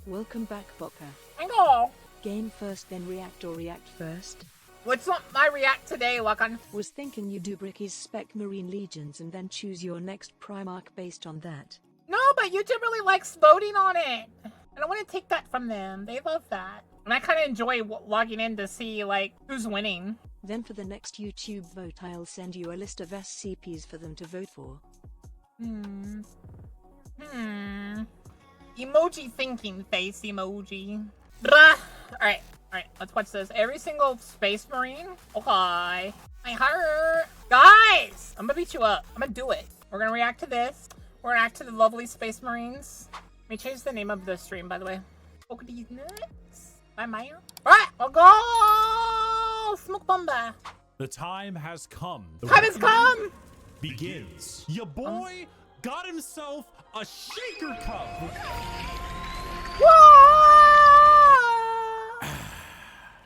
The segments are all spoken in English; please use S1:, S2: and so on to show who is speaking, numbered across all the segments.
S1: Welcome back, Boka.
S2: Hello.
S1: Game first, then react, or react first?
S2: What's up, my react today, Lakan?
S1: Was thinking you do Bricky's Spec Marine Legions and then choose your next Primarch based on that.
S2: No, but YouTube really likes voting on it. I don't want to take that from them. They love that. And I kind of enjoy logging in to see, like, who's winning.
S1: Then for the next YouTube vote, I'll send you a list of SCPs for them to vote for.
S2: Emoji thinking face emoji. Bruh. Alright, let's watch this. Every single Space Marine? Okay. My heart. Guys! I'm gonna beat you up. I'm gonna do it. We're gonna react to this. We're gonna react to the lovely Space Marines. Let me change the name of the stream, by the way. Look these nuts. Bye, Maya. Alright, we'll go! Smoke bomba.
S3: The time has come. The
S2: Time has come!
S3: Begins. Your boy got himself a shaker cup.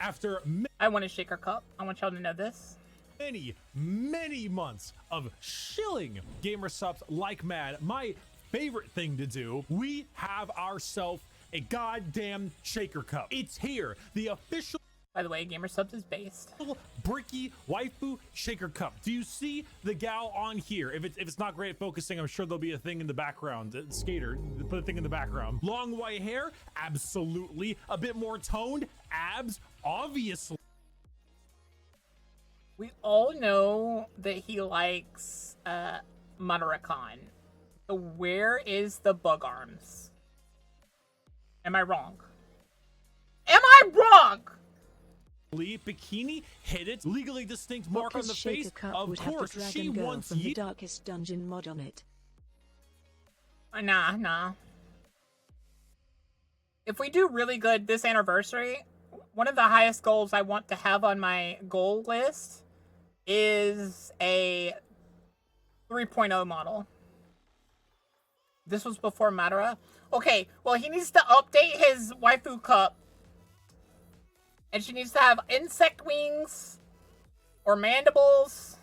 S3: After
S2: I want a shaker cup. I want y'all to know this.
S3: many months of shilling gamer subs like mad, my favorite thing to do, we have ourselves a goddamn shaker cup. It's here, the official.
S2: By the way, Gamer Subs is based.
S3: Bricky waifu shaker cup. Do you see the gal on here? If it's not great at focusing, I'm sure there'll be a thing in the background. Skater, put a thing in the background. Long white hair, absolutely. A bit more toned, abs, obviously.
S2: We all know that he likes Madara-kan. So where is the bug arms? Am I wrong? Am I wrong?
S3: Bikini hit its legally distinct mark on the face. Of course, she wants
S1: the Darkest Dungeon mod on it.
S2: Nah. If we do really good this anniversary, one of the highest goals I want to have on my goal list is a 3.0 model. This was before Madara. Okay, well, he needs to update his waifu cup. And she needs to have insect wings, or mandibles,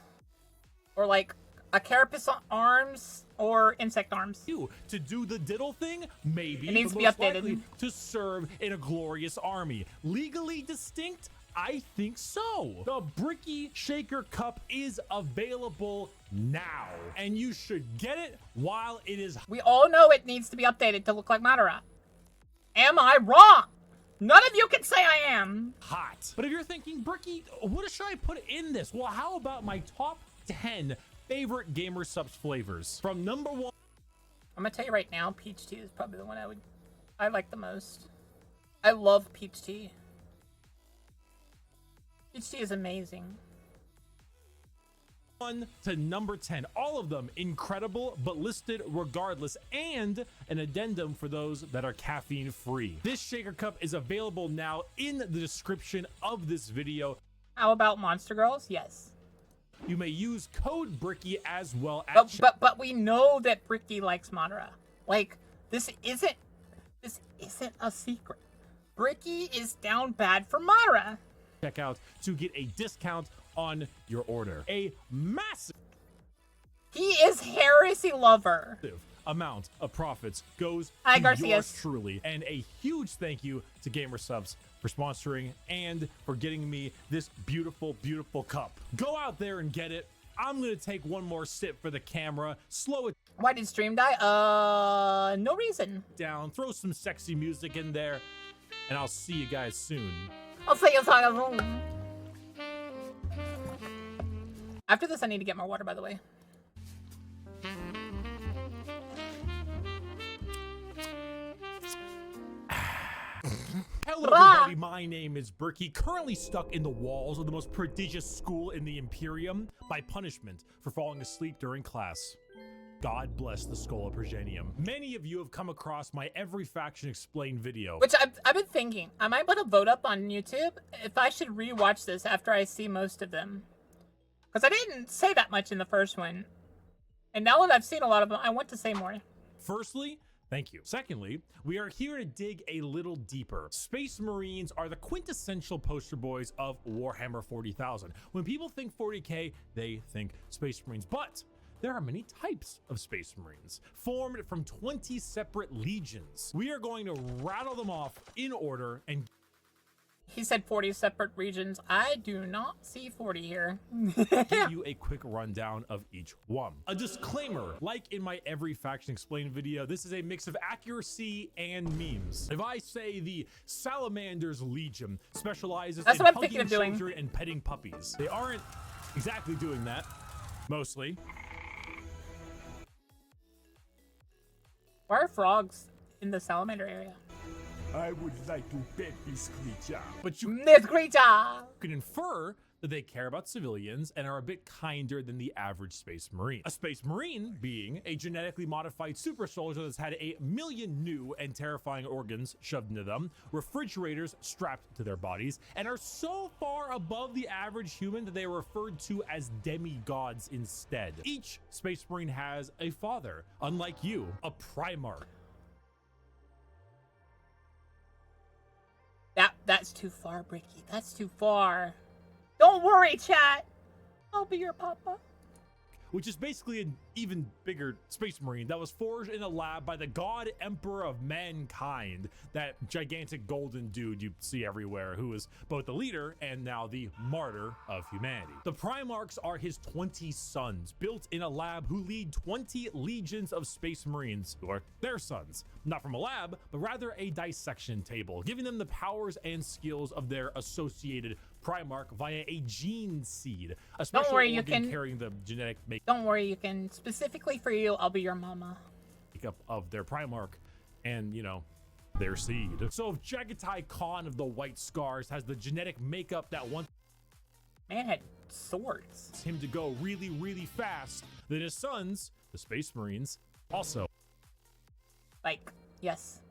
S2: or like a carapace arms, or insect arms.
S3: You to do the diddle thing, maybe.
S2: It needs to be
S3: most
S2: updated.
S3: likely to serve in a glorious army. Legally distinct? I think so. The Bricky Shaker Cup is available now, and you should get it while it is.
S2: We all know it needs to be updated to look like Madara. Am I wrong? None of you can say I am.
S3: Hot. But if you're thinking, Bricky, what should I put in this? Well, how about my top 10 favorite gamer subs flavors? From number 1.
S2: I'm gonna tell you right now, peach tea is probably the one I like the most. I love peach tea. Peach tea is amazing.
S3: 1 to number 10, all of them incredible, but listed regardless, and an addendum for those that are caffeine free. This shaker cup is available now in the description of this video.
S2: How about Monster Girls? Yes.
S3: You may use code Bricky as well as
S2: but we know that Bricky likes Madara. Like, this isn't a secret. Bricky is down bad for Madara.
S3: check out to get a discount on your order. A massive
S2: He is heresy lover.
S3: amount of profits goes
S2: Hi,
S3: to
S2: Garcias.
S3: yours truly. And a huge thank you to Gamer Subs for sponsoring and for getting me this beautiful, beautiful cup. Go out there and get it. I'm gonna take one more sip for the camera, slow it
S2: Why did stream die? No reason.
S3: down, throw some sexy music in there, and I'll see you guys soon.
S2: I'll say you After this, I need to get more water, by the way.
S3: Hello everybody, my name is Bricky, currently stuck in the walls of the most prodigious school in the Imperium by punishment for falling asleep during class. God bless the Schola Progenium. Many of you have come across my Every Faction Explained video.
S2: Which I've been thinking, I might put a vote up on YouTube if I should rewatch this after I see most of them. Because I didn't say that much in the first one. And now that I've seen a lot of them, I want to say more.
S3: Firstly, thank you. Secondly, we are here to dig a little deeper. Space Marines are the quintessential poster boys of Warhammer 40,000. When people think 40k, they think Space Marines. But there are many types of Space Marines, formed from 20 separate legions. We are going to rattle them off in order and
S2: He said 40 separate regions. I do not see 40 here.
S3: give you a quick rundown of each one. A disclaimer, like in my Every Faction Explained video, this is a mix of accuracy and memes. If I say the Salamander's Legion specializes
S2: That's
S3: in
S2: what I'm
S3: hugging
S2: thinking of doing.
S3: children and petting puppies, they aren't exactly doing that, mostly.
S2: Why are frogs in the salamander area?
S4: I would like to pet this creature.
S3: But you
S2: This creature!
S3: can infer that they care about civilians and are a bit kinder than the average Space Marine. A Space Marine being a genetically modified super soldier that's had 1,000,000 new and terrifying organs shoved into them, refrigerators strapped to their bodies, and are so far above the average human that they are referred to as demigods instead. Each Space Marine has a father, unlike you, a Primarch.
S2: That's too far, Bricky. That's too far. Don't worry, chat. I'll be your papa.
S3: Which is basically an even bigger Space Marine that was forged in a lab by the God Emperor of Mankind, that gigantic golden dude you see everywhere, who is both the leader and now the martyr of humanity. The Primarchs are his 20 sons, built in a lab, who lead 20 legions of Space Marines, who are their sons, not from a lab, but rather a dissection table, giving them the powers and skills of their associated Primarch via a gene seed, a special organ carrying the genetic
S2: Don't worry, you can, specifically for you, I'll be your mama.
S3: makeup of their Primarch and, you know, their seed. So if Jagatai Khan of the White Scars has the genetic makeup that wants
S2: Man had swords.
S3: him to go really, really fast, then his sons, the Space Marines, also
S2: Yes,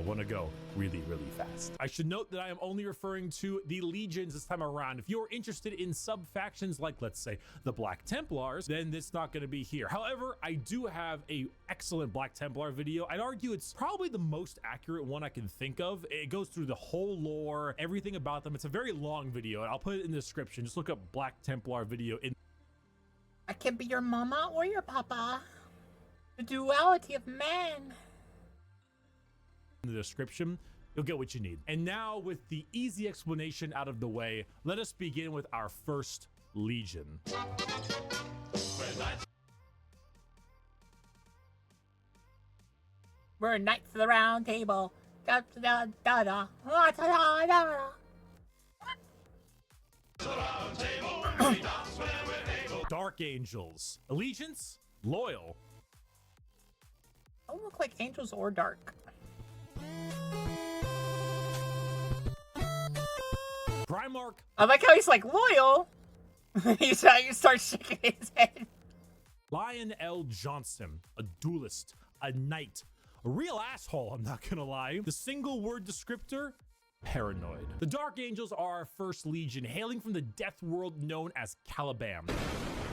S3: want to go really, really fast. I should note that I am only referring to the legions this time around. If you're interested in sub-factions like, let's say, the Black Templars, then it's not going to be here. However, I do have a excellent Black Templar video. I'd argue it's probably the most accurate one I can think of. It goes through the whole lore, everything about them. It's a very long video, and I'll put it in the description. Just look up Black Templar video in
S2: I can be your mama or your papa. The duality of man.
S3: the description. You'll get what you need. And now, with the easy explanation out of the way, let us begin with our first legion.
S2: We're knights of the round table. Da da da da da da da da.
S3: Dark Angels. Allegiance? Loyal.
S2: Don't look like angels or dark.
S3: Primarch.
S2: I like how he's like loyal. He starts shaking his head.
S3: Lion L. Johnson. A duelist. A knight. A real asshole, I'm not gonna lie. The single word descriptor? Paranoid. The Dark Angels are our first legion, hailing from the death world known as Caliban.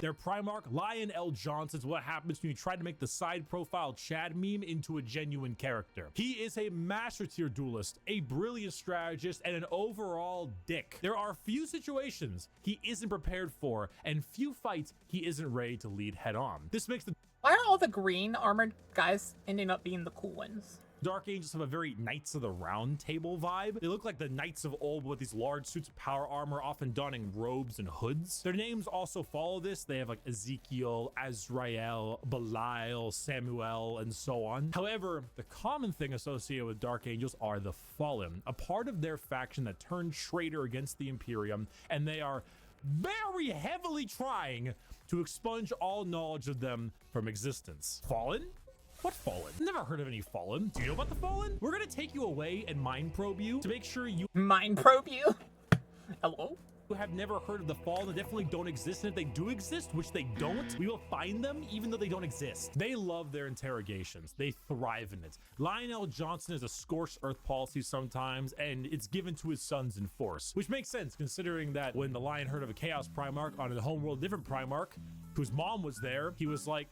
S3: Their Primarch, Lion L. Johnson, is what happens when you try to make the side profile Chad meme into a genuine character. He is a master tier duelist, a brilliant strategist, and an overall dick. There are few situations he isn't prepared for, and few fights he isn't ready to lead head on. This makes the
S2: Why are all the green armored guys ending up being the cool ones?
S3: Dark Angels have a very Knights of the Round Table vibe. They look like the Knights of old with these large suits of power armor, often donning robes and hoods. Their names also follow this. They have like Ezekiel, Azrael, Belial, Samuel, and so on. However, the common thing associated with Dark Angels are the Fallen, a part of their faction that turned traitor against the Imperium, and they are very heavily trying to expunge all knowledge of them from existence. Fallen? What Fallen? Never heard of any Fallen. Do you know about the Fallen? We're gonna take you away and mind probe you to make sure you
S2: Mind probe you? Hello?
S3: have never heard of the Fallen. They definitely don't exist, and if they do exist, which they don't, we will find them even though they don't exist. They love their interrogations. They thrive in it. Lionel Johnson is a scorched earth policy sometimes, and it's given to his sons in force, which makes sense considering that when the Lion heard of a Chaos Primarch on a homeworld different Primarch, whose mom was there, he was like,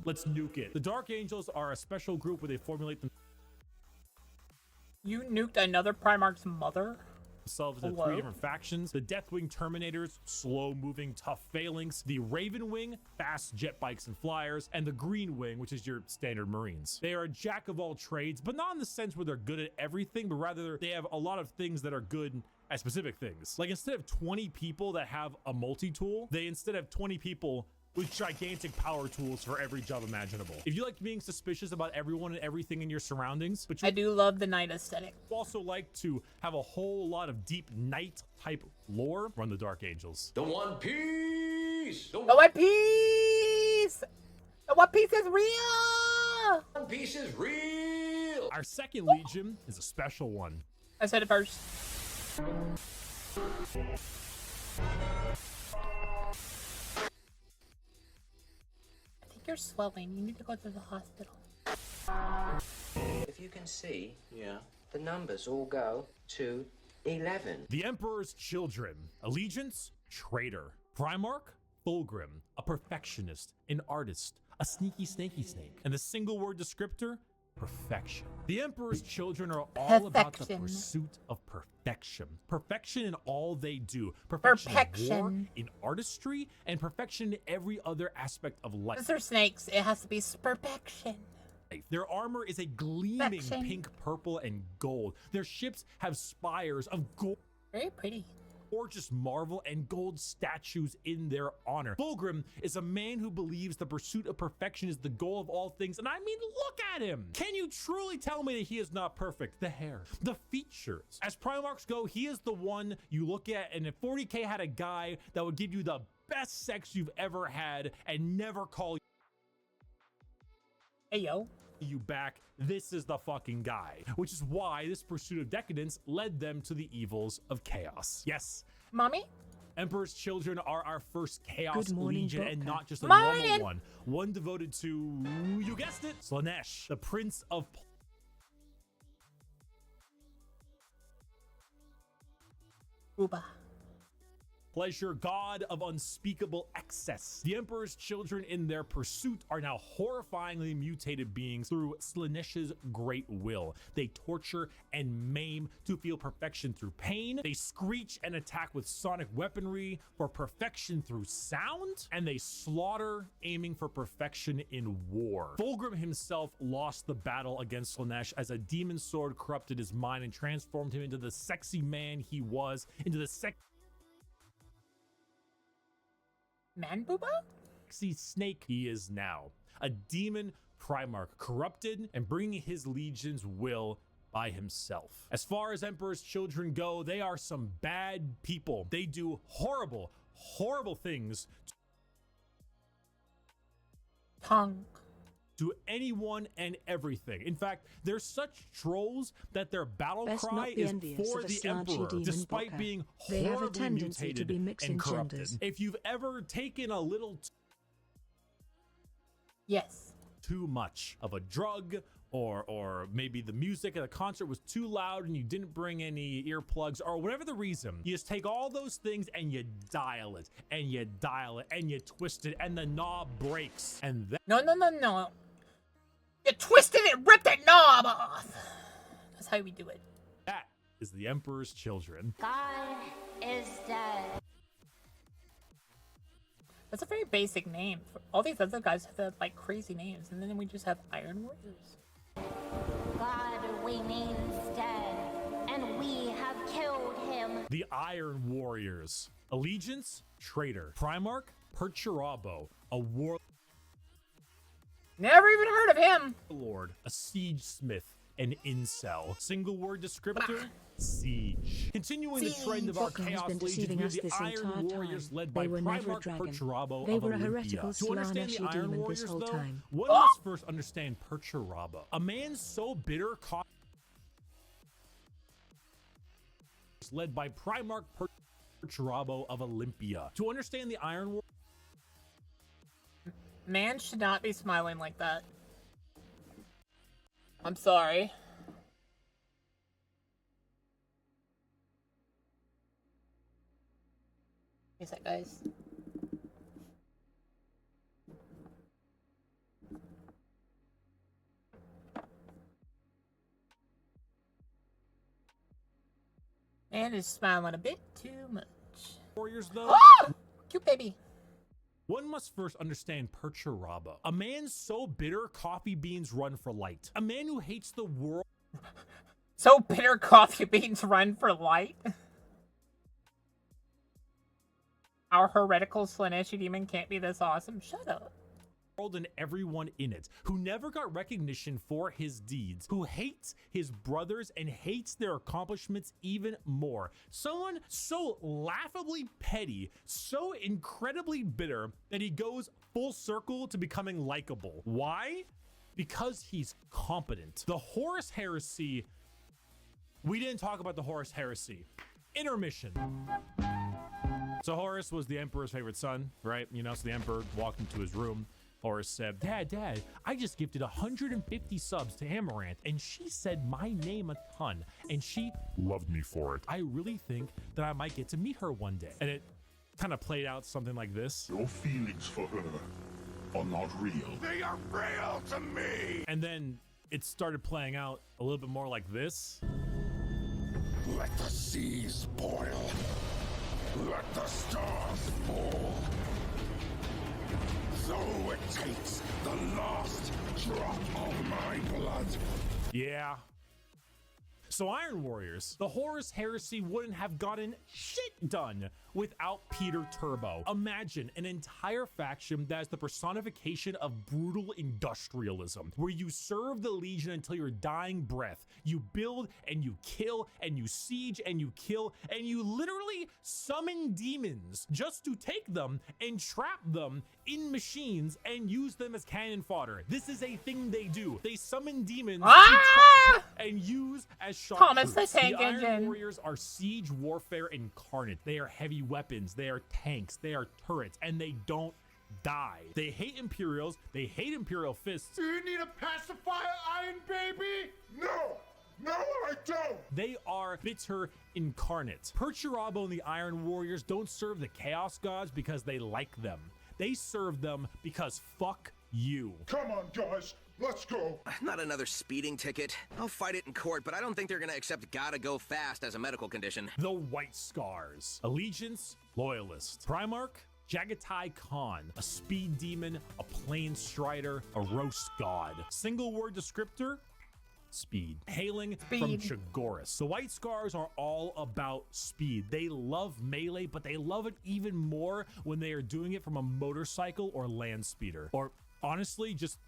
S3: let's nuke it. The Dark Angels are a special group where they formulate them.
S2: You nuked another Primarch's mother?
S3: themselves into
S2: Hello?
S3: 3 different factions: the Deathwing Terminators, slow-moving, tough phalanx; the Raven Wing, fast jet bikes and flyers; and the Green Wing, which is your standard Marines. They are a jack of all trades, but not in the sense where they're good at everything, but rather they have a lot of things that are good at specific things. Like, instead of 20 people that have a multi-tool, they instead have 20 people with gigantic power tools for every job imaginable. If you like being suspicious about everyone and everything in your surroundings, but you
S2: I do love the knight aesthetic.
S3: also like to have a whole lot of deep knight type lore, run the Dark Angels.
S5: The One Piece!
S2: The One Piece! The One Piece is real!
S5: One Piece is real!
S3: Our second legion is a special one.
S2: I said it first. I think you're swelling. You need to go to the hospital.
S6: If you can see, the numbers all go to 11.
S3: The Emperor's Children. Allegiance, traitor. Primarch, Fulgrim, a perfectionist, an artist, a sneaky snaky snake. And the single word descriptor, perfection. The Emperor's Children are all about the
S2: Perfection.
S3: pursuit of perfection. Perfection in all they do. Perfection in war, in artistry, and perfection in every other aspect of life.
S2: Since they're snakes, it has to be perfection.
S3: Their armor is a gleaming
S2: Perfection.
S3: pink, purple, and gold. Their ships have spires of gold,
S2: Very pretty.
S3: gorgeous marvel, and gold statues in their honor. Fulgrim is a man who believes the pursuit of perfection is the goal of all things, and I mean, look at him. Can you truly tell me that he is not perfect? The hair, the features. As Primarchs go, he is the one you look at, and if 40k had a guy that would give you the best sex you've ever had and never call
S2: Hey, yo.
S3: you back, this is the fucking guy, which is why this pursuit of decadence led them to the evils of chaos. Yes,
S2: Mommy?
S3: Emperor's Children are our first Chaos
S1: Good morning,
S3: Legion, and
S1: Boka.
S3: not just a
S2: Morning.
S3: normal one devoted to, you guessed it, Slaanesh, the Prince of
S2: Booba.
S3: Pleasure, god of unspeakable excess. The Emperor's Children in their pursuit are now horrifyingly mutated beings through Slaanesh's great will. They torture and maim to feel perfection through pain. They screech and attack with sonic weaponry for perfection through sound. And they slaughter, aiming for perfection in war. Fulgrim himself lost the battle against Slaanesh as a demon sword corrupted his mind and transformed him into the sexy man he was, into the sexy
S2: Man Booba?
S3: snake he is now. A demon Primarch, corrupted and bringing his legion's will by himself. As far as Emperor's Children go, they are some bad people. They do horrible, horrible things
S2: Tongue.
S3: to anyone and everything. In fact, they're such trolls that their battle
S1: Best
S3: cry
S1: not be
S3: is
S1: envious
S3: for
S1: of a
S3: the
S1: slouchy
S3: Emperor,
S1: demon
S3: despite
S1: Boka.
S3: being
S1: They have a
S3: horribly
S1: tendency to
S3: mutated
S1: be mixing
S3: and corrupted.
S1: genders.
S3: If you've ever taken a little
S2: Yes.
S3: too much of a drug, or maybe the music at a concert was too loud and you didn't bring any earplugs, or whatever the reason, you just take all those things and you dial it and you dial it and you twist it and the knob breaks, and
S2: No. You twisted it and ripped that knob off. That's how we do it.
S3: that is the Emperor's Children.
S7: God is dead.
S2: That's a very basic name. All these other guys have like crazy names, and then we just have Iron Warriors.
S7: God remains dead, and we have killed him.
S3: The Iron Warriors. Allegiance, traitor. Primarch, Perturabo, a warlord,
S2: Never even heard of him.
S3: a siege smith, an incel. Single word descriptor, siege. Continuing the trend of our
S1: Boka has
S3: Chaos
S1: been
S3: Legion,
S1: deceiving
S3: we have
S1: us
S3: the
S1: this
S3: Iron
S1: entire
S3: Warriors
S1: time.
S3: led by
S1: They were never a
S3: Primarch
S1: dragon.
S3: Perturabo
S1: They
S3: of
S1: were a
S3: Olympia.
S1: heretical
S3: To understand the
S1: Slaaneshi
S3: Iron
S1: demon
S3: Warriors,
S1: this whole
S3: though,
S1: time.
S3: one must first understand Perturabo. A man so bitter, led by Primarch Perturabo of Olympia. To understand the Iron Warriors,
S2: Man should not be smiling like that. I'm sorry. Is that guys? And is smiling a bit too much.
S3: Warriors, though,
S2: Oh! Cute baby.
S3: one must first understand Perturabo. A man so bitter, coffee beans run for light. A man who hates the world.
S2: So bitter coffee beans run for light. Our heretical Slaneshi demon can't be this awesome. Shut up.
S3: And everyone in it, who never got recognition for his deeds, who hates his brothers and hates their accomplishments even more. Someone so laughably petty, so incredibly bitter that he goes full circle to becoming likable. Why? Because he's competent. The Horus Heresy. We didn't talk about the Horus Heresy. Intermission. So Horus was the Emperor's favorite son, right? You know, so the Emperor walked into his room. Horus said, Dad, I just gifted 150 subs to Amaranth, and she said my name a ton, and she loved me for it. I really think that I might get to meet her one day. And it kind of played out something like this.
S4: Your feelings for her are not real. They are real to me!
S3: And then it started playing out a little bit more like this.
S4: Let the seas boil. Let the stars fall. So it takes the last drop of my blood.
S3: Yeah. So Iron Warriors, the Horus Heresy wouldn't have gotten shit done without Peter Turbo. Imagine an entire faction that is the personification of brutal industrialism, where you serve the Legion until your dying breath. You build and you kill and you siege and you kill and you literally summon demons just to take them and trap them in machines and use them as cannon fodder. This is a thing they do. They summon demons to trap and use as sharp
S2: Thomas
S3: troops.
S2: the Tank
S3: The Iron
S2: Engine.
S3: Warriors are siege warfare incarnate. They are heavy weapons, they are tanks, they are turrets, and they don't die. They hate Imperials, they hate Imperial fists.
S4: Do you need a pacifier, Iron Baby? No, I don't.
S3: They are bitter incarnate. Perturabo and the Iron Warriors don't serve the Chaos Gods because they like them. They serve them because fuck you.
S4: Come on, guys, let's go.
S8: Not another speeding ticket. I'll fight it in court, but I don't think they're gonna accept gotta go fast as a medical condition.
S3: The White Scars. Allegiance, Loyalist. Primarch, Jagatai Khan. A speed demon, a plain strider, a roast god. Single word descriptor, speed. Hailing from Chigoris. The White Scars are all about speed. They love melee, but they love it even more when they are doing it from a motorcycle or land speeder. Or honestly, just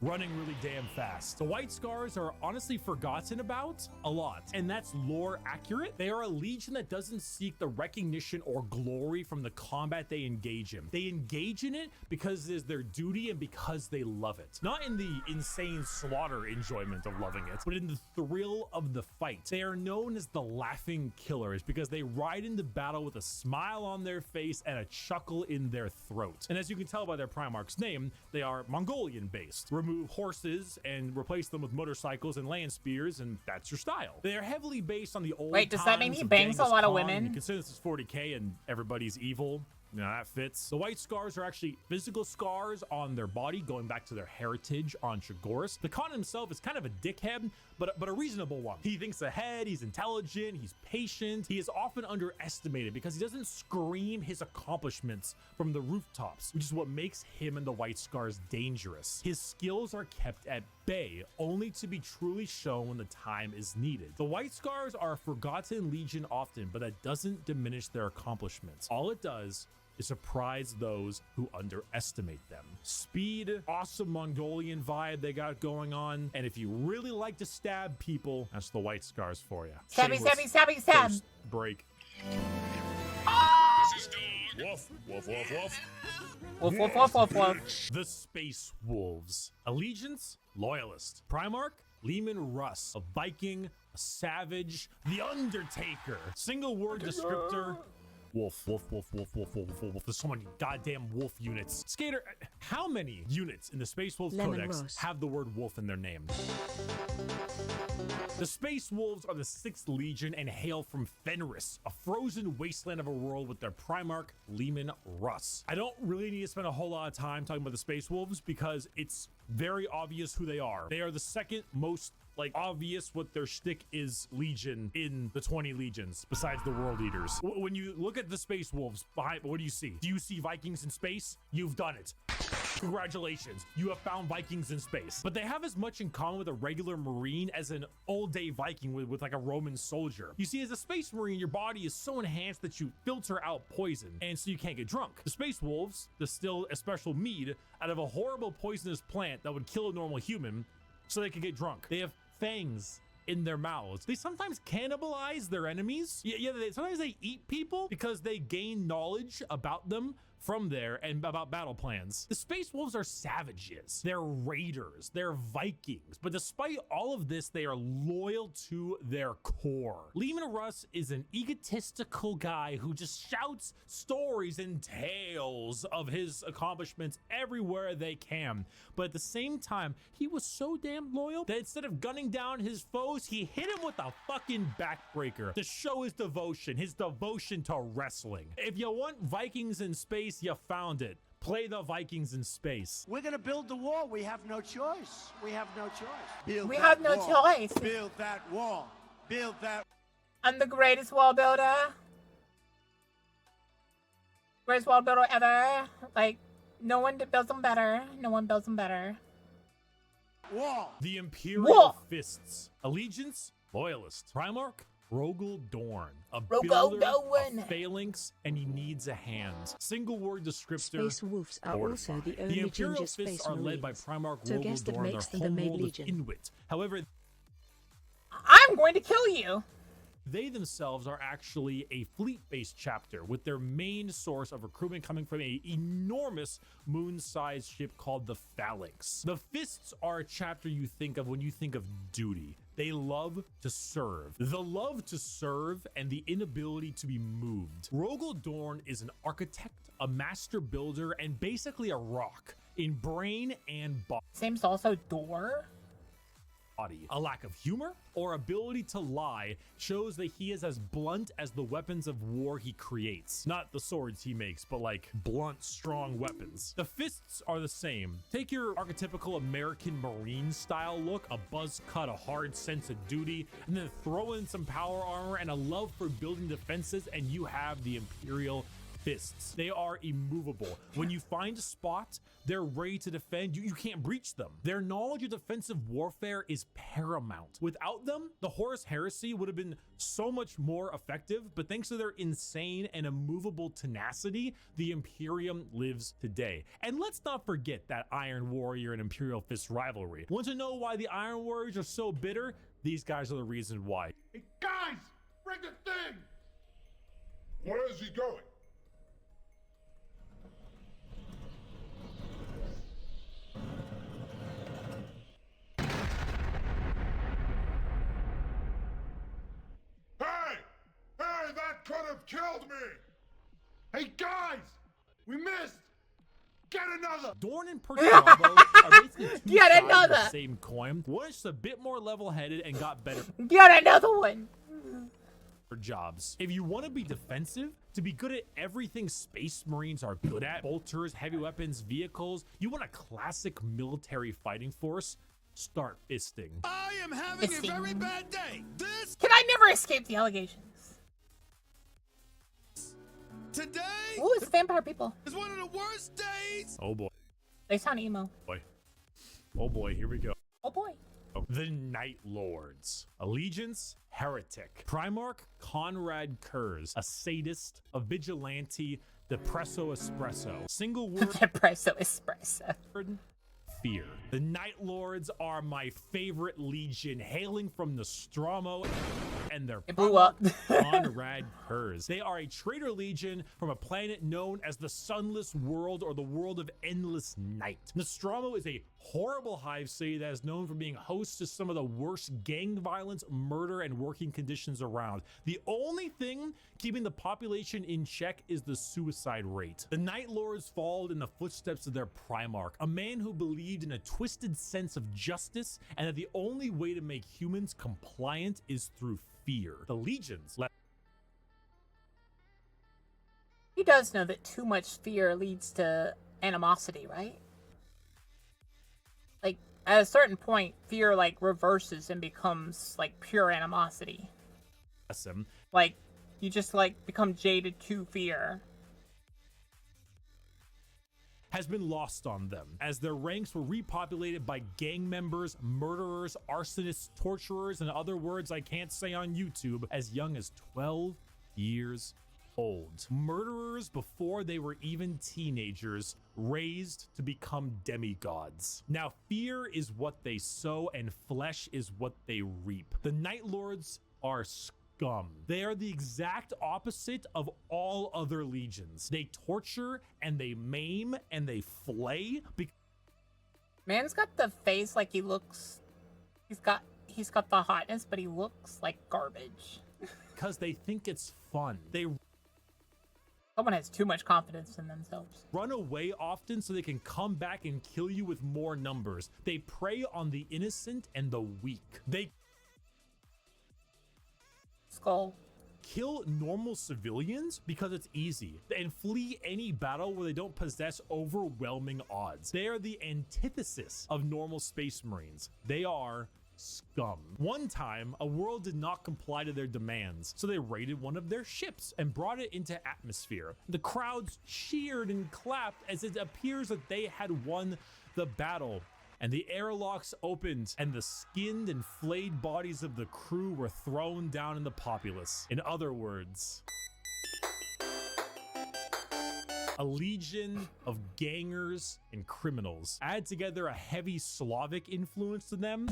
S3: running really damn fast. The White Scars are honestly forgotten about a lot, and that's lore accurate. They are a legion that doesn't seek the recognition or glory from the combat they engage in. They engage in it because it is their duty and because they love it. Not in the insane slaughter enjoyment of loving it, but in the thrill of the fight. They are known as the Laughing Killers because they ride into battle with a smile on their face and a chuckle in their throat. And as you can tell by their Primarch's name, they are Mongolian based. Remove horses and replace them with motorcycles and land spears, and that's your style. They are heavily based on the old
S2: Wait, does that mean
S3: times
S2: he
S3: of
S2: bangs a
S3: Genghis
S2: lot of
S3: Khan.
S2: women?
S3: You consider this is 40k and everybody's evil. You know, that fits. The White Scars are actually physical scars on their body, going back to their heritage on Chigoris. The Khan himself is kind of a dickhead, but a reasonable one. He thinks ahead, he's intelligent, he's patient. He is often underestimated because he doesn't scream his accomplishments from the rooftops, which is what makes him and the White Scars dangerous. His skills are kept at bay, only to be truly shown when the time is needed. The White Scars are a forgotten legion often, but that doesn't diminish their accomplishments. All it does is surprise those who underestimate them. Speed, awesome Mongolian vibe they got going on, and if you really like to stab people, that's the White Scars for you.
S2: Stabby, stabby, stabby, stab.
S3: First break.
S4: Woof, woof, woof, woof.
S2: Woof, woof, woof, woof, woof.
S3: The Space Wolves. Allegiance, Loyalist. Primarch, Lehman Russ. A Viking, a Savage, the Undertaker. Single word descriptor, wolf, wolf, wolf, wolf, wolf, wolf, wolf, wolf. There's so many goddamn wolf units. Skater, how many units in the Space Wolves
S1: Lemon
S3: Codex
S1: Ross.
S3: have the word wolf in their name? The Space Wolves are the 6th Legion and hail from Fenris, a frozen wasteland of a world with their Primarch, Lehman Russ. I don't really need to spend a whole lot of time talking about the Space Wolves because it's very obvious who they are. They are the 2nd most like obvious what their shtick is Legion in the 20 Legions, besides the World Eaters. When you look at the Space Wolves behind, what do you see? Do you see Vikings in space? You've done it. Congratulations, you have found Vikings in space. But they have as much in common with a regular Marine as an all-day Viking with like a Roman soldier. You see, as a Space Marine, your body is so enhanced that you filter out poison, and so you can't get drunk. The Space Wolves distill a special mead out of a horrible poisonous plant that would kill a normal human so they could get drunk. They have fangs in their mouths. They sometimes cannibalize their enemies. Sometimes they eat people because they gain knowledge about them from there and about battle plans. The Space Wolves are savages. They're raiders. They're Vikings. But despite all of this, they are loyal to their core. Leman Russ is an egotistical guy who just shouts stories and tales of his accomplishments everywhere they can. But at the same time, he was so damn loyal that instead of gunning down his foes, he hit him with a fucking backbreaker to show his devotion to wrestling. If you want Vikings in space, you found it. Play the Vikings in space.
S9: We're gonna build the wall. We have no choice. We have no choice.
S2: We have no choice.
S9: Build that wall. Build that.
S2: I'm the greatest wall builder. Greatest wall builder ever. Like, no one builds them better. No one builds them better.
S9: Wall.
S3: The Imperial Fists. Allegiance, Loyalist. Primarch, Rogel Dorn. A builder, a phalanx, and he needs a hand. Single word descriptor.
S1: Space Wolves are also the only
S3: Imperial
S1: ginger space
S3: Fists are led by
S1: Marines.
S3: Primarch
S1: So I guess
S3: Rogel
S1: that
S3: Dorn,
S1: makes
S3: their
S1: them the main
S3: homeworld of
S1: legion.
S3: Inuit. However,
S2: I'm going to kill you.
S3: they themselves are actually a fleet-based chapter, with their main source of recruitment coming from an enormous moon-sized ship called the Phalanx. The Fists are a chapter you think of when you think of duty. They love to serve. The love to serve and the inability to be moved. Rogel Dorn is an architect, a master builder, and basically a rock in brain and body.
S2: Same's also door.
S3: A lack of humor or ability to lie shows that he is as blunt as the weapons of war he creates. Not the swords he makes, but like blunt, strong weapons. The Fists are the same. Take your archetypical American Marine style look, a buzz cut, a hard sense of duty, and then throw in some power armor and a love for building defenses, and you have the Imperial Fists. They are immovable. When you find a spot, they're ready to defend. You can't breach them. Their knowledge of defensive warfare is paramount. Without them, the Horus Heresy would have been so much more effective, but thanks to their insane and immovable tenacity, the Imperium lives today. And let's not forget that Iron Warrior and Imperial Fist rivalry. Want to know why the Iron Warriors are so bitter? These guys are the reason why.
S4: Hey, guys! Bring the thing! Where is he going? Hey, that could have killed me! Hey, guys! We missed! Get another!
S3: Dorn and Percival are basically two
S2: Get
S3: sides of
S2: another!
S3: the same coin. One is a bit more level-headed and got better
S2: Get another one.
S3: for jobs. If you want to be defensive, to be good at everything Space Marines are good at, bolters, heavy weapons, vehicles, you want a classic military fighting force, start fisting.
S9: I am having a very bad day. This
S2: Can I never escape the allegations?
S9: today
S2: Ooh, it's vampire people.
S9: is one of the worst days.
S3: Oh boy.
S2: They sound emo.
S3: Oh boy, here we go.
S2: Oh boy.
S3: The Night Lords. Allegiance, Heretic. Primarch, Conrad Kurz. A sadist, a vigilante, depresso espresso. Single word,
S2: Depresso espresso.
S3: fear. The Night Lords are my favorite legion, hailing from Nostromo and their
S2: It blew up.
S3: Conrad Kurz. They are a traitor legion from a planet known as the Sunless World, or the World of Endless Night. Nostromo is a horrible hive city that is known for being host to some of the worst gang violence, murder, and working conditions around. The only thing keeping the population in check is the suicide rate. The Night Lords followed in the footsteps of their Primarch, a man who believed in a twisted sense of justice and that the only way to make humans compliant is through fear. The legions left.
S2: He does know that too much fear leads to animosity, right? Like, at a certain point, fear, like, reverses and becomes, like, pure animosity.
S3: Awesome.
S2: Like, you just, like, become jaded to fear.
S3: Has been lost on them, as their ranks were repopulated by gang members, murderers, arsonists, torturers, and other words I can't say on YouTube, as young as 12 years old. Murderers before they were even teenagers, raised to become demigods. Now, fear is what they sow, and flesh is what they reap. The Night Lords are scum. They are the exact opposite of all other legions. They torture and they maim and they flay.
S2: Man's got the face like he looks. He's got the hotness, but he looks like garbage.
S3: Because they think it's fun.
S2: Someone has too much confidence in themselves.
S3: Run away often so they can come back and kill you with more numbers. They prey on the innocent and the weak. They kill normal civilians because it's easy, and flee any battle where they don't possess overwhelming odds. They are the antithesis of normal space marines. They are scum. One time, a world did not comply to their demands, so they raided one of their ships and brought it into atmosphere. The crowds cheered and clapped as it appears that they had won the battle, and the airlocks opened, and the skinned and flayed bodies of the crew were thrown down in the populace. In other words, a legion of gangers and criminals. Add together a heavy Slavic influence to them,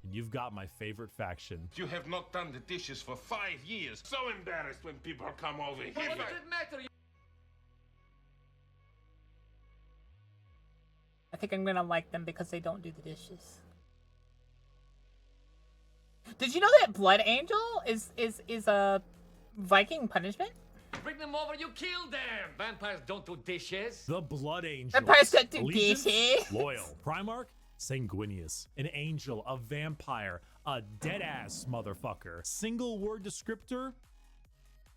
S3: and you've got my favorite faction.
S4: You have not done the dishes for 5 years. So embarrassed when people come over here.
S5: What does it matter?
S2: I think I'm gonna like them because they don't do the dishes. Did you know that Blood Angel is a Viking punishment?
S5: Bring them over, you kill them! Vampires don't do dishes.
S3: The Blood Angel.
S2: Vampires don't do
S3: Allegiance,
S2: dishes.
S3: Loyal. Primarch, Sanguinius. An angel, a vampire, a dead-ass motherfucker. Single word descriptor,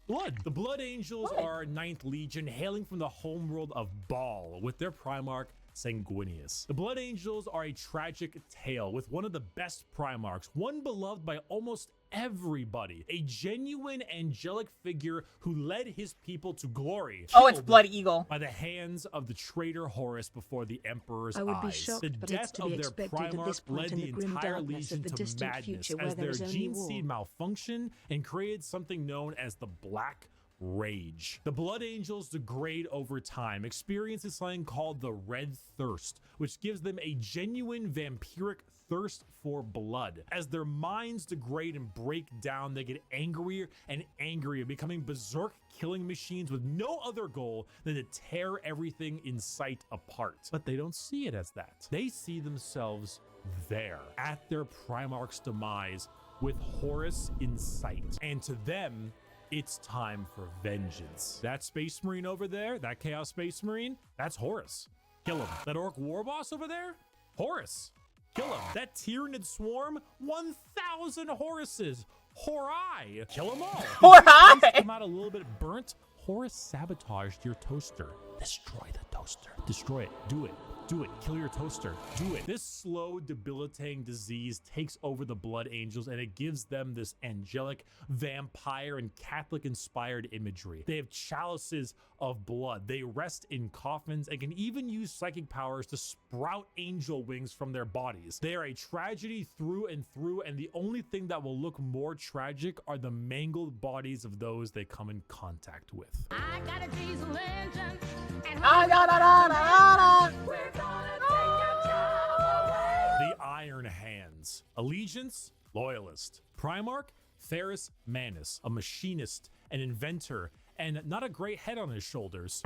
S3: blood. The Blood Angels are 9th Legion, hailing from the homeworld of Baal, with their Primarch, Sanguinius. The Blood Angels are a tragic tale with one of the best Primarchs, one beloved by almost everybody, a genuine angelic figure who led his people to glory.
S2: Oh, it's Blood Eagle.
S3: By the hands of the traitor Horus before the Emperor's
S1: I would be
S3: eyes.
S1: shocked,
S3: The
S1: but
S3: death
S1: it's to
S3: of
S1: be
S3: their
S1: expected at
S3: Primarch
S1: this point
S3: led
S1: in
S3: the
S1: the grim
S3: entire
S1: darkness
S3: Legion
S1: of the
S3: to
S1: distant
S3: madness
S1: future where
S3: as
S1: there
S3: their
S1: is only
S3: gene
S1: war.
S3: seed malfunctioned and created something known as the Black Rage. The Blood Angels degrade over time, experiencing something called the Red Thirst, which gives them a genuine vampiric thirst for blood. As their minds degrade and break down, they get angrier and angrier, becoming berserk killing machines with no other goal than to tear everything in sight apart. But they don't see it as that. They see themselves there, at their Primarch's demise, with Horus in sight. And to them, it's time for vengeance. That Space Marine over there, that Chaos Space Marine, that's Horus. Kill him. That Orc War Boss over there, Horus. Kill him. That Tyranid Swarm, 1,000 Horuses. Horai. Kill them all.
S2: Horai!
S3: Come out a little bit burnt. Horus sabotaged your toaster. Destroy the toaster. Destroy it. Do it. Do it. Kill your toaster. Do it. This slow, debilitating disease takes over the Blood Angels, and it gives them this angelic, vampire, and Catholic-inspired imagery. They have chalices of blood. They rest in coffins and can even use psychic powers to sprout angel wings from their bodies. They are a tragedy through and through, and the only thing that will look more tragic are the mangled bodies of those they come in contact with.
S7: I got a diesel engine, and
S3: The Iron Hands. Allegiance, Loyalist. Primarch, Ferrus Manus, a machinist, an inventor, and not a great head on his shoulders.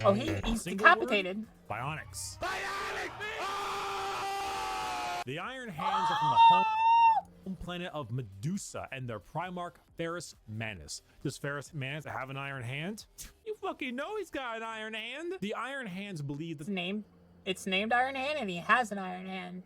S2: Oh, he's
S3: Single
S2: decapitated.
S3: word, Bionics. The Iron Hands are from the home planet of Medusa and their Primarch, Ferrus Manus. Does Ferrus Manus have an iron hand? You fucking know he's got an iron hand. The Iron Hands believe that
S2: It's named Iron Hand, and he has an Iron Hand.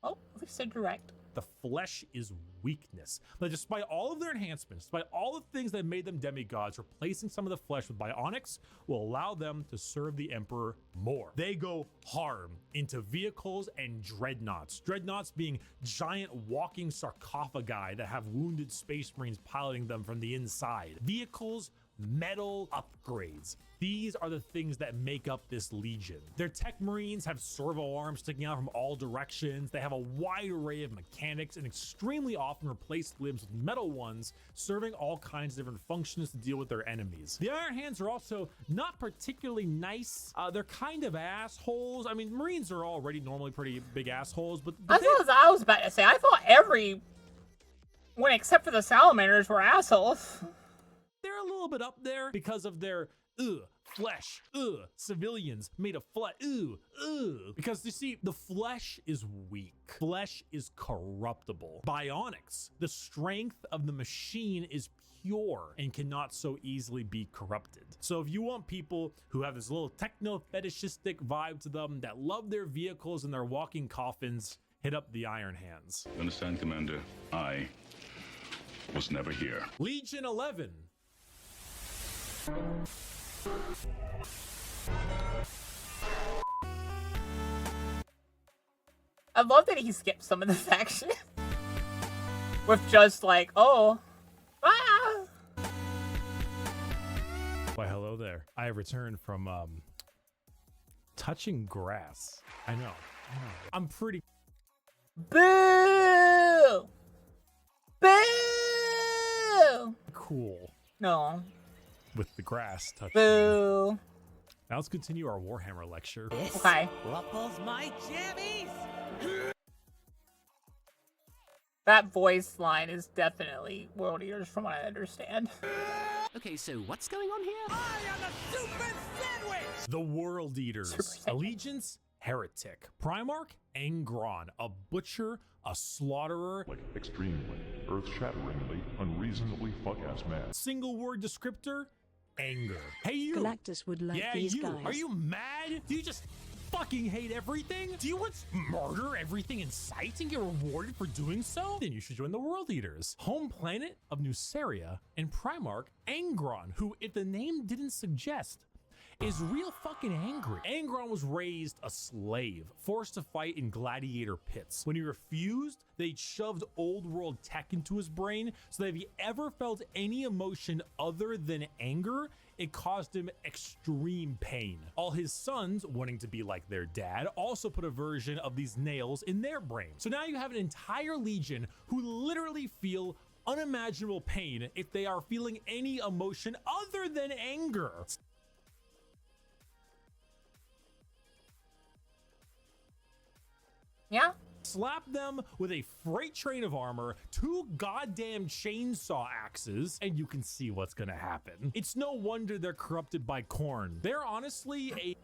S2: Oh, at least they're direct.
S3: the flesh is weakness. But despite all of their enhancements, despite all the things that made them demigods, replacing some of the flesh with bionics will allow them to serve the Emperor more. They go hard into vehicles and dreadnoughts. Dreadnoughts being giant walking sarcophagi that have wounded space marines piloting them from the inside. Vehicles, metal upgrades. These are the things that make up this legion. Their tech marines have servo arms sticking out from all directions. They have a wide array of mechanics and extremely often replace limbs with metal ones, serving all kinds of different functions to deal with their enemies. The Iron Hands are also not particularly nice. They're kind of assholes. I mean, marines are already normally pretty big assholes, but
S2: I was about to say, I thought everyone except for the salamanders were assholes.
S3: They're a little bit up there because of their flesh, civilians made of flesh, because you see, the flesh is weak. Flesh is corruptible. Bionics, the strength of the machine is pure and cannot so easily be corrupted. So if you want people who have this little techno fetishistic vibe to them, that love their vehicles and their walking coffins, hit up the Iron Hands.
S10: You understand, Commander? I was never here.
S3: Legion 11.
S2: I love that he skipped some of the faction with just like, oh,
S3: Why, hello there. I have returned from touching grass. I know. I'm pretty
S2: boo, boo,
S3: cool.
S2: No.
S3: With the grass touching.
S2: Boo.
S3: Now let's continue our Warhammer lecture.
S2: Okay.
S11: Ruffles my jammies.
S2: That voice line is definitely World Eaters from what I understand.
S11: Okay, so what's going on here? I am a super sandwich!
S3: The World Eaters. Allegiance, Heretic. Primarch, Angron. A butcher, a slaughterer.
S12: Like extremely, earth-shatteringly, unreasonably fuck-ass mad.
S3: Single word descriptor, anger. Hey you!
S1: Galactus would like these guys.
S3: Are you mad? Do you just fucking hate everything? Do you want to murder everything in sight and get rewarded for doing so? Then you should join the World Eaters. Home planet of Nuceria and Primarch Angron, who, if the name didn't suggest, is real fucking angry. Angron was raised a slave, forced to fight in gladiator pits. When he refused, they shoved old world tech into his brain so that if he ever felt any emotion other than anger, it caused him extreme pain. All his sons, wanting to be like their dad, also put a version of these nails in their brain. So now you have an entire legion who literally feel unimaginable pain if they are feeling any emotion other than anger.
S2: Yeah.
S3: Slap them with a freight train of armor, 2 goddamn chainsaw axes, and you can see what's gonna happen. It's no wonder they're corrupted by corn. They're honestly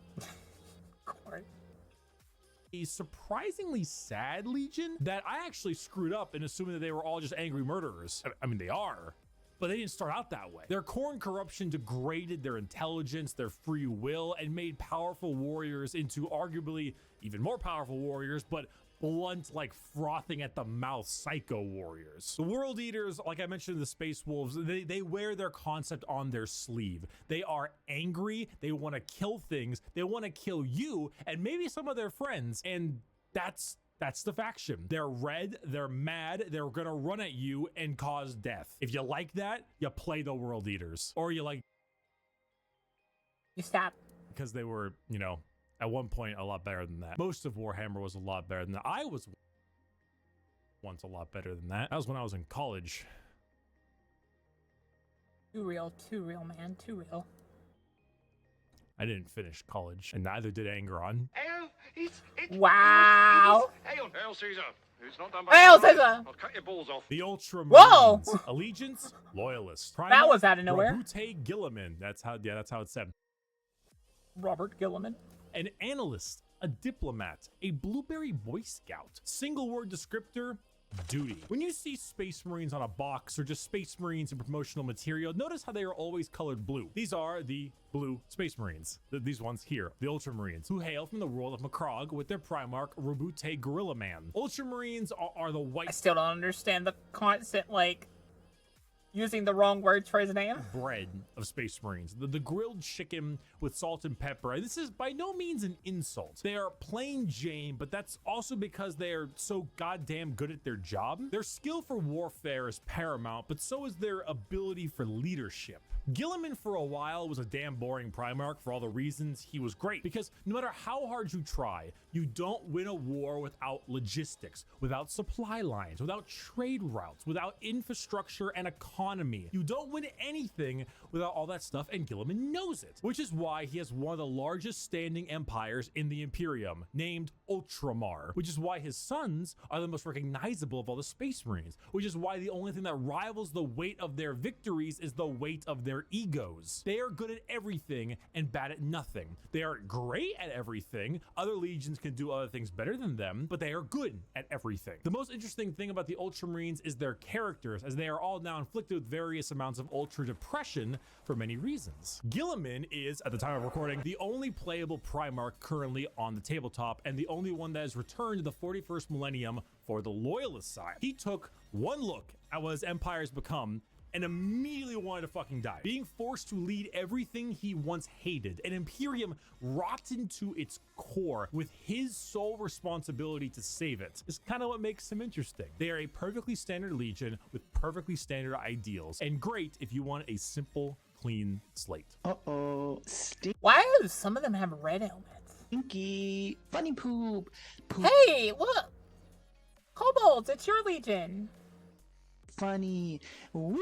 S3: a surprisingly sad legion that I actually screwed up in assuming that they were all just angry murderers. I mean, they are, but they didn't start out that way. Their corn corruption degraded their intelligence, their free will, and made powerful warriors into arguably even more powerful warriors, but blunt, like frothing at the mouth psycho warriors. The World Eaters, like I mentioned in the Space Wolves, they wear their concept on their sleeve. They are angry, they want to kill things, they want to kill you and maybe some of their friends, and that's the faction. They're red, they're mad, they're gonna run at you and cause death. If you like that, you play the World Eaters. Or you
S2: stop.
S3: Because they were, you know, at one point a lot better than that. Most of Warhammer was a lot better than that. I was once a lot better than that. That was when I was in college.
S2: Too real, man, too real.
S3: I didn't finish college, and neither did Angron.
S2: Wow.
S5: Hail Caesar. It's not done
S2: Hail Caesar.
S5: I'll cut your balls off.
S3: The Ultramarines.
S2: Whoa.
S3: Allegiance, Loyalists.
S2: That was out of nowhere.
S3: Robute Gilliman. That's how it's said.
S2: Robert Gilliman.
S3: An analyst, a diplomat, a blueberry boy scout. Single word descriptor, duty. When you see Space Marines on a box or just Space Marines in promotional material, notice how they are always colored blue. These are the blue Space Marines. These ones here, the Ultramarines, who hail from the world of Macrog with their Primarch Robute Gorilla Man. Ultramarines are the white—
S2: I still don't understand the constant, like, using the wrong words for his name.
S3: Bread of Space Marines. The grilled chicken with salt and pepper. This is by no means an insult. They are plain Jane, but that's also because they are so goddamn good at their job. Their skill for warfare is paramount, but so is their ability for leadership. Gilliman for a while was a damn boring Primarch for all the reasons he was great, because no matter how hard you try, you don't win a war without logistics, without supply lines, without trade routes, without infrastructure and economy. You don't win anything without all that stuff, and Gilliman knows it, which is why he has one of the largest standing empires in the Imperium, named Ultramar, which is why his sons are the most recognizable of all the Space Marines, which is why the only thing that rivals the weight of their victories is the weight of their egos. They are good at everything and bad at nothing. They are great at everything. Other legions can do other things better than them, but they are good at everything. The most interesting thing about the Ultramarines is their characters, as they are all now inflicted with various amounts of Ultra depression for many reasons. Gilliman is, at the time of recording, the only playable Primarch currently on the tabletop, and the only one that has returned to the 41st millennium for the Loyalist side. He took one look at what his empire has become and immediately wanted to fucking die. Being forced to lead everything he once hated, an Imperium rotten to its core with his sole responsibility to save it, is kind of what makes him interesting. They are a perfectly standard legion with perfectly standard ideals, and great if you want a simple, clean slate.
S2: Why do some of them have red helmets?
S13: Stinky, funny poop.
S2: Hey, look! Kobolds, it's your legion.
S13: Funny. Woo.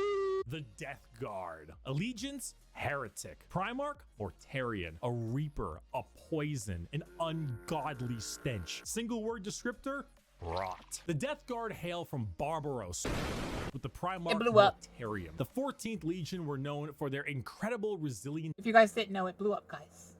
S3: The Death Guard. Allegiance, Heretic. Primarch, Mortarian. A Reaper, a Poison, an ungodly stench. Single word descriptor, rot. The Death Guard hail from Barbaros, with the Primarch Mortarian. The 14th Legion were known for their incredible resilience.
S2: If you guys didn't know, it blew up, guys.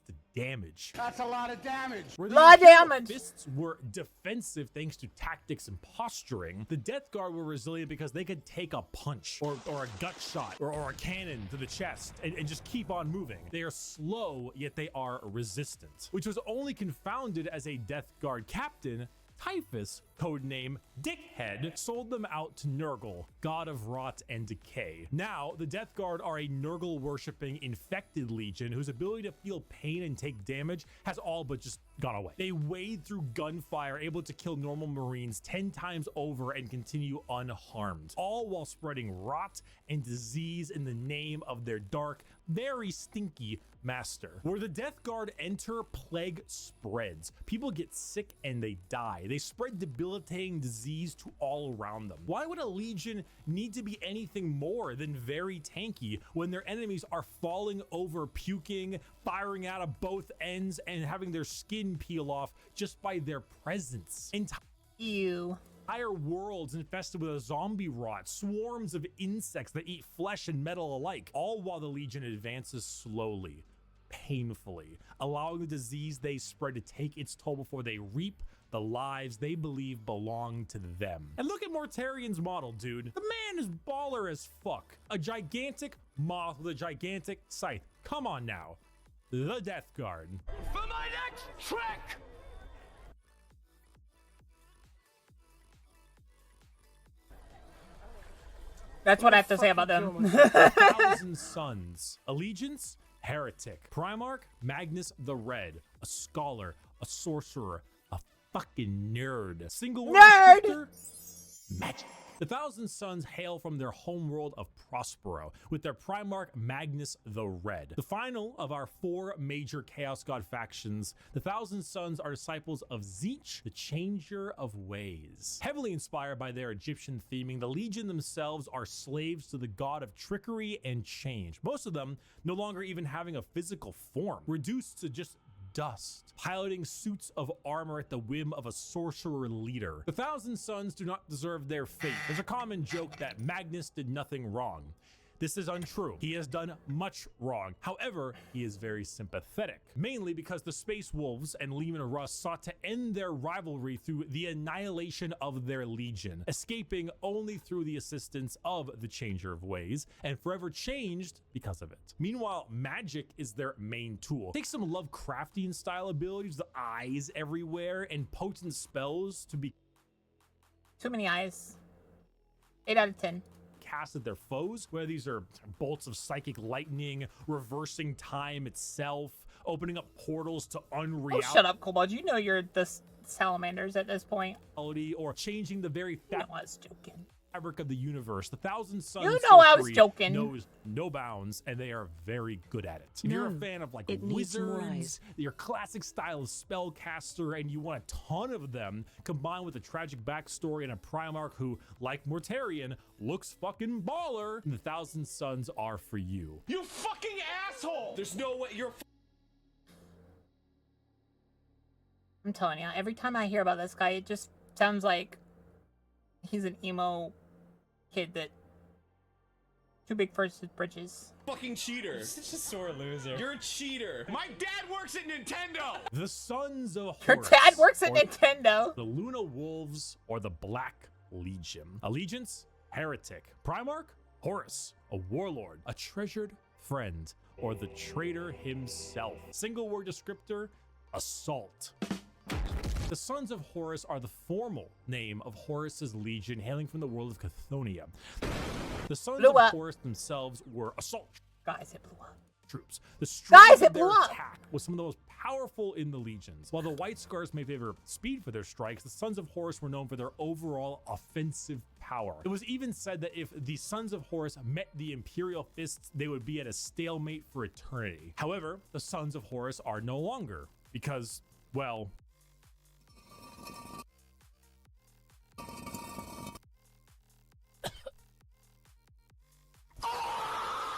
S3: To damage.
S9: That's a lot of damage.
S3: Where the
S2: lot of damage.
S3: Fists were defensive thanks to tactics and posturing, the Death Guard were resilient because they could take a punch or a gut shot or a cannon to the chest and just keep on moving. They are slow, yet they are resistant, which was only confounded as a Death Guard captain, Typhus, codename Dickhead, sold them out to Nurgle, god of rot and decay. Now, the Death Guard are a Nurgle-worshipping infected legion whose ability to feel pain and take damage has all but just gone away. They wade through gunfire, able to kill normal Marines 10 times over and continue unharmed, all while spreading rot and disease in the name of their dark, very stinky master. Where the Death Guard enter, plague spreads. People get sick and they die. They spread debilitating disease to all around them. Why would a legion need to be anything more than very tanky when their enemies are falling over, puking, firing out of both ends, and having their skin peel off just by their presence?
S2: Ew.
S3: Entire worlds infested with a zombie rot, swarms of insects that eat flesh and metal alike, all while the Legion advances slowly, painfully, allowing the disease they spread to take its toll before they reap the lives they believe belong to them. And look at Mortarian's model, dude. The man is baller as fuck. A gigantic moth with a gigantic scythe. Come on now. The Death Guard.
S5: For my next trick!
S2: That's what I have to say about them.
S3: 1,000 Sons. Allegiance, Heretic. Primarch, Magnus the Red. A scholar, a sorcerer, a fucking nerd. Single word descriptor, magic. The 1,000 Sons hail from their homeworld of Prospero, with their Primarch Magnus the Red. The final of our 4 major Chaos God factions, the 1,000 Sons are disciples of Tzeentch, the Changer of Ways. Heavily inspired by their Egyptian theming, the Legion themselves are slaves to the god of trickery and change, most of them no longer even having a physical form, reduced to just dust, piloting suits of armor at the whim of a sorcerer leader. The 1,000 Sons do not deserve their fate. There's a common joke that Magnus did nothing wrong. This is untrue. He has done much wrong. However, he is very sympathetic, mainly because the Space Wolves and Leman Russ sought to end their rivalry through the annihilation of their legion, escaping only through the assistance of the Changer of Ways, and forever changed because of it. Meanwhile, magic is their main tool. Take some Lovecraftian style abilities, the eyes everywhere, and potent spells to be
S2: Too many eyes. 8 out of 10.
S3: cast at their foes, whether these are bolts of psychic lightning, reversing time itself, opening up portals to unreality.
S2: Oh, shut up, Kobold. You know you're the salamanders at this point.
S3: Or changing the very
S2: I was joking.
S3: fabric of the universe. The Thousand Suns
S2: You know I was
S3: sorcery
S2: joking.
S3: knows no bounds, and they are very good at it. If you're a fan of like wizards, your classic style of spellcaster, and you want a ton of them, combined with a tragic backstory and a Primarch who, like Mortarion, looks fucking baller, the Thousand Suns are for you.
S14: You fucking asshole! There's no way you're.
S2: I'm telling you, every time I hear about this guy, it just sounds like he's an emo kid that too big for his britches.
S14: Fucking cheater. You're such a sore loser. You're a cheater. My dad works at Nintendo.
S3: The Sons of
S2: Your
S3: Horus,
S2: dad works at
S3: or
S2: Nintendo.
S3: The Luna Wolves, or the Black Legion. Allegiance, heretic. Primarch, Horus, a warlord, a treasured friend, or the traitor himself. Single word descriptor, assault. The Sons of Horus are the formal name of Horus's legion, hailing from the world of Chthoniya. The Sons of Horus themselves were assault
S2: Guys, it blew up.
S3: troops. The strength
S2: Guys, it
S3: of their
S2: blew up.
S3: attack was some of the most powerful in the legions. While the White Scars may favor speed for their strikes, the Sons of Horus were known for their overall offensive power. It was even said that if the Sons of Horus met the Imperial Fists, they would be at a stalemate for eternity. However, the Sons of Horus are no longer, because, well,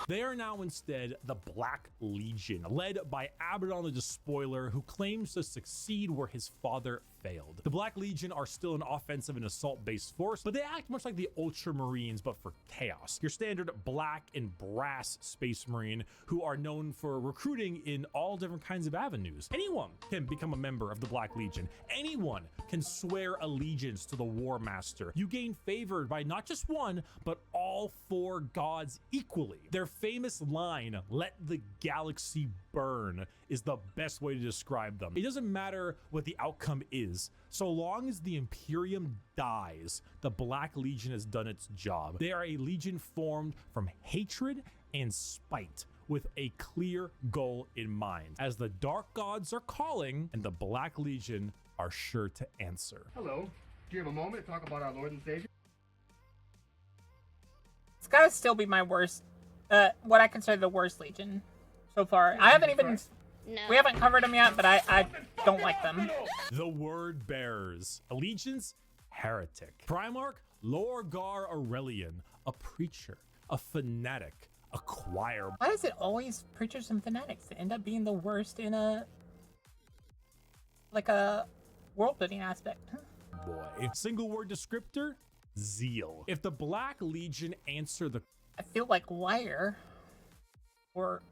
S3: they are now instead the Black Legion, led by Abaddon the Despoiler, who claims to succeed where his father failed. The Black Legion are still an offensive and assault-based force, but they act much like the Ultramarines, but for chaos. Your standard black and brass Space Marine, who are known for recruiting in all different kinds of avenues. Anyone can become a member of the Black Legion. Anyone can swear allegiance to the War Master. You gain favored by not just one, but all 4 gods equally. Their famous line, "Let the galaxy burn," is the best way to describe them. It doesn't matter what the outcome is, so long as the Imperium dies, the Black Legion has done its job. They are a legion formed from hatred and spite, with a clear goal in mind, as the Dark Gods are calling, and the Black Legion are sure to answer.
S15: Hello. Do you have a moment to talk about our Lord and Savior?
S2: It's gotta still be my worst, what I consider the worst Legion so far. I haven't even, we haven't covered them yet, but I don't like them.
S3: The Word Bearers. Allegiance, heretic. Primarch, Lorgar Aurelian, a preacher, a fanatic, a choir.
S2: Why is it always preachers and fanatics that end up being the worst in a, like a world building aspect?
S3: Boy. Single word descriptor, zeal. If the Black Legion answer the...
S2: I feel like liar or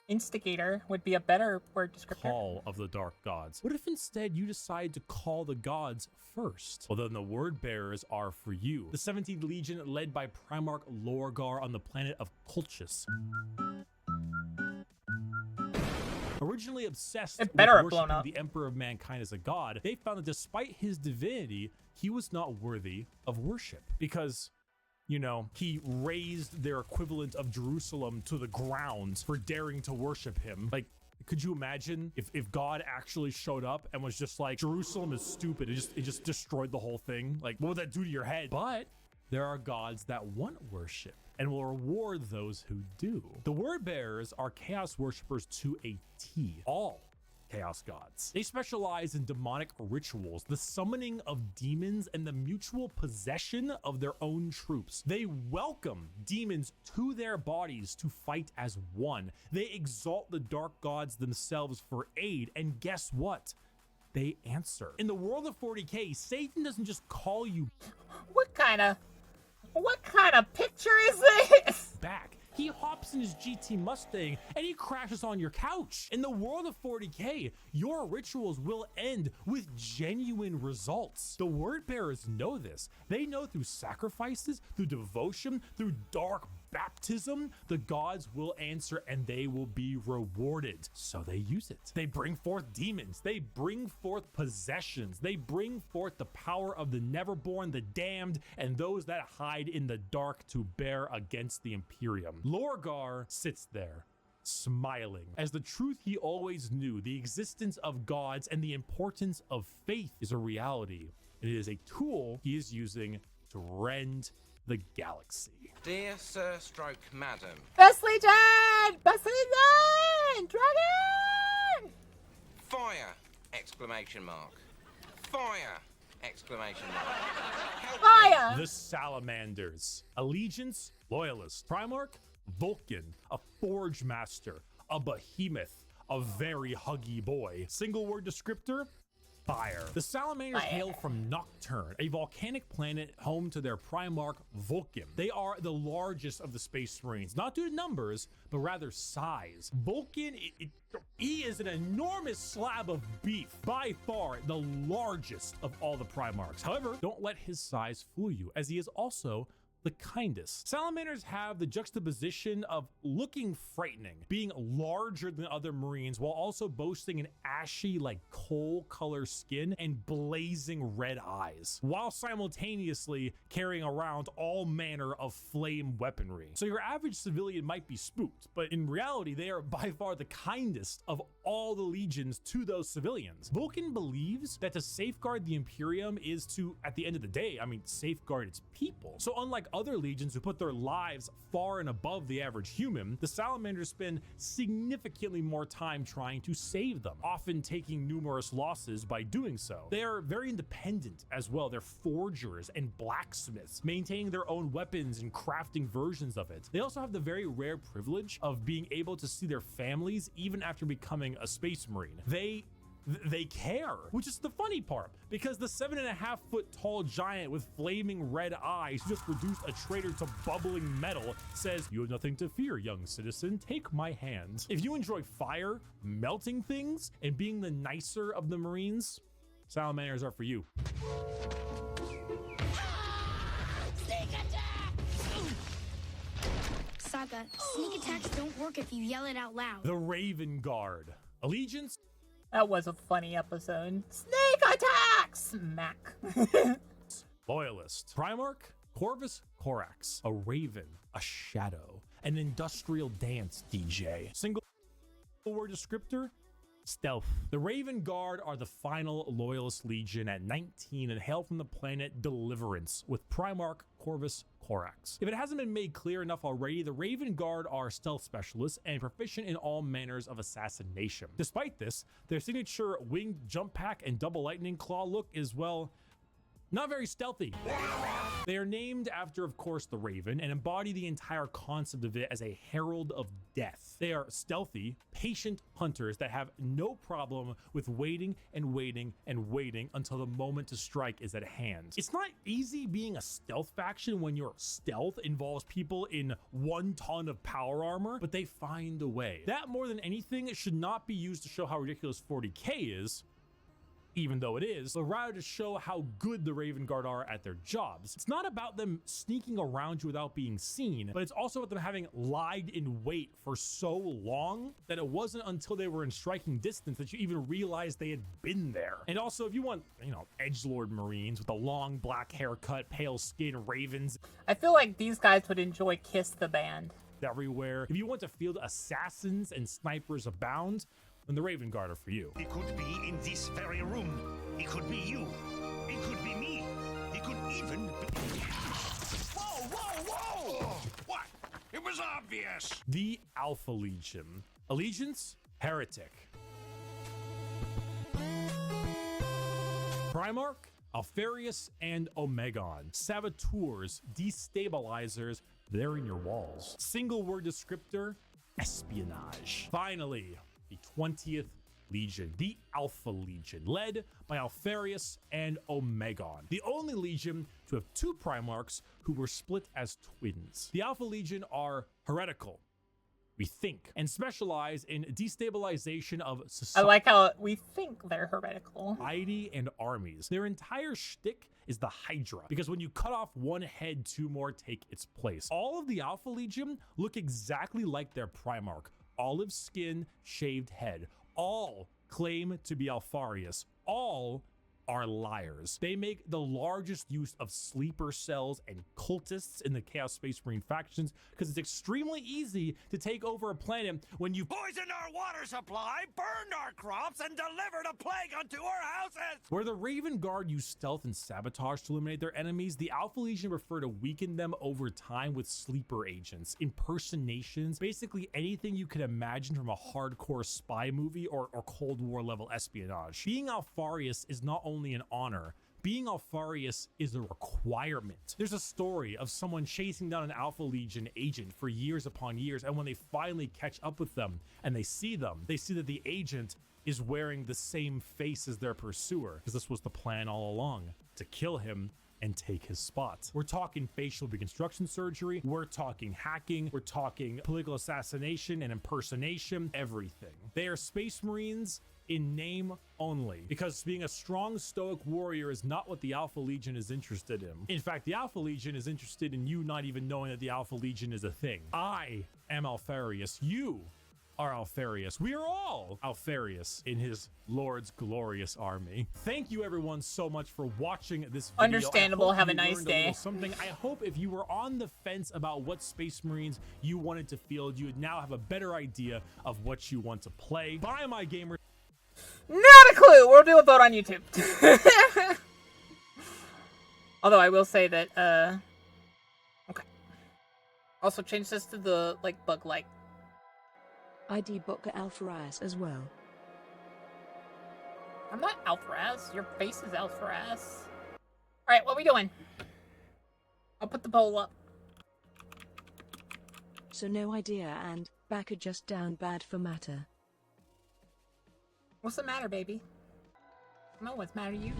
S2: instigator would be a better word descriptor.
S3: Call of the Dark Gods. What if instead you decide to call the gods first? Well, then the Word Bearers are for you. The 17th Legion, led by Primarch Lorgar on the planet of Colchis. Originally obsessed with worshiping the Emperor of Mankind as a god, they found that despite his divinity, he was not worthy of worship. Because, you know, he raised their equivalent of Jerusalem to the ground for daring to worship him. Like, could you imagine if God actually showed up and was just like, Jerusalem is stupid, it just destroyed the whole thing? Like, what would that do to your head? But there are gods that want worship and will reward those who do. The Word Bearers are chaos worshippers to a T. All chaos gods. They specialize in demonic rituals, the summoning of demons, and the mutual possession of their own troops. They welcome demons to their bodies to fight as one. They exalt the dark gods themselves for aid, and guess what? They answer. In the world of 40k, Satan doesn't just call you...
S2: What kind of What kind of picture is this?
S3: Back. He hops in his GT Mustang and he crashes on your couch. In the world of 40k, your rituals will end with genuine results. The word bearers know this. They know through sacrifices, through devotion, through dark baptism, the gods will answer and they will be rewarded. So they use it. They bring forth demons. They bring forth possessions. They bring forth the power of the neverborn, the damned, and those that hide in the dark to bear against the Imperium. Lorgar sits there, smiling, as the truth he always knew, the existence of gods and the importance of faith is a reality. It is a tool he is using to rend the galaxy.
S6: Dear Sir Stroke Madam.
S2: Best Legion! Best Legion! Dragon!
S6: Fire! Exclamation mark. Fire! Exclamation mark.
S2: Fire!
S3: The Salamanders. Allegiance, Loyalist. Primarch, Vulcan. A Forge Master. A Behemoth. A very huggy boy. Single word descriptor, fire. The Salamanders hail from Nocturne, a volcanic planet home to their Primarch Vulcan. They are the largest of the Space Marines, not due to numbers, but rather size. Vulcan, he is an enormous slab of beef, by far the largest of all the Primarchs. However, don't let his size fool you, as he is also the kindest. Salamanders have the juxtaposition of looking frightening, being larger than other Marines, while also boasting an ashy, like coal color skin and blazing red eyes, while simultaneously carrying around all manner of flame weaponry. So your average civilian might be spooked, but in reality, they are by far the kindest of all the legions to those civilians. Vulcan believes that to safeguard the Imperium is to, at the end of the day, safeguard its people. So unlike other legions who put their lives far and above the average human, the Salamanders spend significantly more time trying to save them, often taking numerous losses by doing so. They are very independent as well. They're forgers and blacksmiths, maintaining their own weapons and crafting versions of it. They also have the very rare privilege of being able to see their families even after becoming a Space Marine. They care, which is the funny part, because the 7.5-foot tall giant with flaming red eyes who just reduced a traitor to bubbling metal says, "You have nothing to fear, young citizen. Take my hand." If you enjoy fire, melting things, and being the nicer of the Marines, Salamanders are for you.
S16: Saga, sneak attacks don't work if you yell it out loud.
S3: The Raven Guard. Allegiance.
S2: That was a funny episode. Snake attack! Smack.
S3: Loyalist. Primarch, Corvus Corax. A raven, a shadow, an industrial dance DJ. Single word descriptor, stealth. The Raven Guard are the final Loyalist Legion at 19 and hail from the planet Deliverance with Primarch Corvus Corax. If it hasn't been made clear enough already, the Raven Guard are stealth specialists and proficient in all manners of assassination. Despite this, their signature winged jump pack and double lightning claw look is, well, not very stealthy. They are named after, of course, the Raven and embody the entire concept of it as a herald of death. They are stealthy, patient hunters that have no problem with waiting and waiting and waiting until the moment to strike is at hand. It's not easy being a stealth faction when your stealth involves people in 1 ton of power armor, but they find a way. That, more than anything, should not be used to show how ridiculous 40k is, even though it is, but rather to show how good the Raven Guard are at their jobs. It's not about them sneaking around you without being seen, but it's also about them having lied in wait for so long that it wasn't until they were in striking distance that you even realized they had been there. And also, if you want, edgelord Marines with a long black haircut, pale skin, ravens.
S2: I feel like these guys would enjoy Kiss the Band.
S3: Everywhere. If you want to field assassins and snipers abound, then the Raven Guard are for you.
S17: He could be in this very room. It could be you. It could be me. It could even be... Whoa, whoa, whoa! What? It was obvious.
S3: The Alpha Legion. Allegiance, Heretic. Primarch, Alfarius, and Omegon. Saboteurs, destabilizers, they're in your walls. Single word descriptor, espionage. Finally, the 20th Legion, the Alpha Legion, led by Alfarius and Omegon, the only Legion to have 2 Primarchs who were split as twins. The Alpha Legion are heretical, we think, and specialize in destabilization of society.
S2: I like how we think they're heretical.
S3: Society and armies. Their entire shtick is the Hydra, because when you cut off one head, 2 more take its place. All of the Alpha Legion look exactly like their Primarch. Olive skin, shaved head. All claim to be Alfarius. All are liars. They make the largest use of sleeper cells and cultists in the Chaos Space Marine factions because it's extremely easy to take over a planet when you
S17: Poisoned our water supply, burned our crops, and delivered a plague unto our houses!
S3: Where the Raven Guard use stealth and sabotage to eliminate their enemies, the Alpha Legion prefer to weaken them over time with sleeper agents, impersonations, basically anything you can imagine from a hardcore spy movie or Cold War level espionage. Being Alfarius is not only an honor, being Alfarius is a requirement. There's a story of someone chasing down an Alpha Legion agent for years upon years, and when they finally catch up with them and they see that the agent is wearing the same face as their pursuer, because this was the plan all along, to kill him and take his spot. We're talking facial reconstruction surgery, we're talking hacking, we're talking political assassination and impersonation, everything. They are Space Marines in name only, because being a strong stoic warrior is not what the Alpha Legion is interested in. In fact, the Alpha Legion is interested in you not even knowing that the Alpha Legion is a thing. I am Alfarius. You are Alfarius. We are all Alfarius in his Lord's glorious army. Thank you everyone so much for watching this video.
S2: Understandable. Have a nice day.
S3: Something. I hope if you were on the fence about what Space Marines you wanted to field, you would now have a better idea of what you want to play. Bye, my gamers.
S2: Not a clue. We'll do a vote on YouTube. Although I will say that, okay. Also change this to the, bug light.
S1: ID Boka Alpharaz as well.
S2: I'm not Alpharaz. Your face is Alpharaz. Alright, what are we doing? I'll put the poll up.
S1: So no idea and back are just down bad for matter.
S2: What's the matter, baby? No, what's the matter to you?